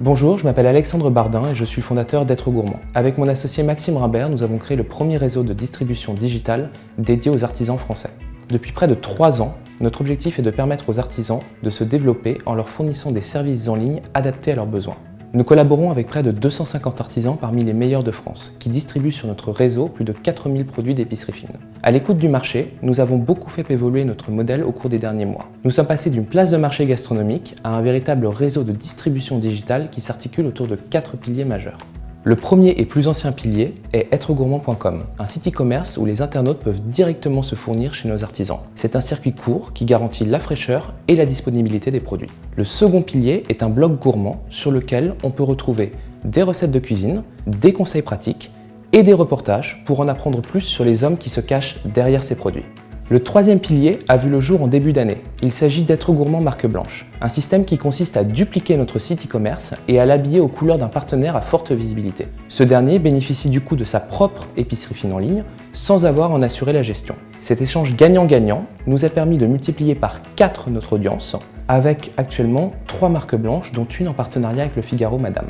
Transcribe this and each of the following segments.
Bonjour, je m'appelle Alexandre Bardin et je suis le fondateur d'Être Gourmand. Avec mon associé Maxime Rimbert, nous avons créé le premier réseau de distribution digitale dédié aux artisans français. Depuis près de 3 ans, notre objectif est de permettre aux artisans de se développer en leur fournissant des services en ligne adaptés à leurs besoins. Nous collaborons avec près de 250 artisans parmi les meilleurs de France, qui distribuent sur notre réseau plus de 4000 produits d'épicerie fine. À l'écoute du marché, nous avons beaucoup fait évoluer notre modèle au cours des derniers mois. Nous sommes passés d'une place de marché gastronomique à un véritable réseau de distribution digitale qui s'articule autour de 4 piliers majeurs. Le premier et plus ancien pilier est êtregourmand.com, un site e-commerce où les internautes peuvent directement se fournir chez nos artisans. C'est un circuit court qui garantit la fraîcheur et la disponibilité des produits. Le second pilier est un blog gourmand sur lequel on peut retrouver des recettes de cuisine, des conseils pratiques et des reportages pour en apprendre plus sur les hommes qui se cachent derrière ces produits. Le troisième pilier a vu le jour en début d'année. Il s'agit d'Être Gourmand marque blanche, un système qui consiste à dupliquer notre site e-commerce et à l'habiller aux couleurs d'un partenaire à forte visibilité. Ce dernier bénéficie du coup de sa propre épicerie fine en ligne sans avoir à en assurer la gestion. Cet échange gagnant-gagnant nous a permis de multiplier par 4 notre audience, avec actuellement 3 marques blanches, dont une en partenariat avec Le Figaro Madame.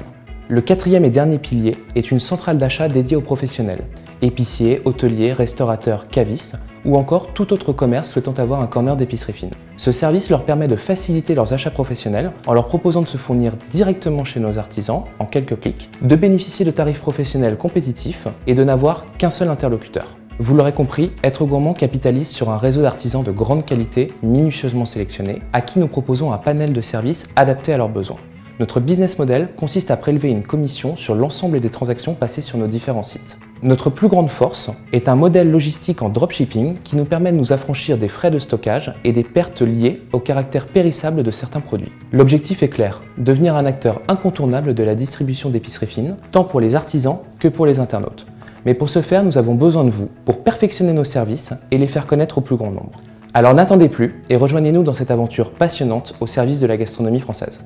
Le quatrième et dernier pilier est une centrale d'achat dédiée aux professionnels, épiciers, hôteliers, restaurateurs, cavistes ou encore tout autre commerce souhaitant avoir un corner d'épicerie fine. Ce service leur permet de faciliter leurs achats professionnels en leur proposant de se fournir directement chez nos artisans en quelques clics, de bénéficier de tarifs professionnels compétitifs et de n'avoir qu'un seul interlocuteur. Vous l'aurez compris, Être Gourmand capitalise sur un réseau d'artisans de grande qualité, minutieusement sélectionnés, à qui nous proposons un panel de services adaptés à leurs besoins. Notre business model consiste à prélever une commission sur l'ensemble des transactions passées sur nos différents sites. Notre plus grande force est un modèle logistique en dropshipping qui nous permet de nous affranchir des frais de stockage et des pertes liées au caractère périssable de certains produits. L'objectif est clair, devenir un acteur incontournable de la distribution d'épicerie fine, tant pour les artisans que pour les internautes. Mais pour ce faire, nous avons besoin de vous pour perfectionner nos services et les faire connaître au plus grand nombre. Alors n'attendez plus et rejoignez-nous dans cette aventure passionnante au service de la gastronomie française.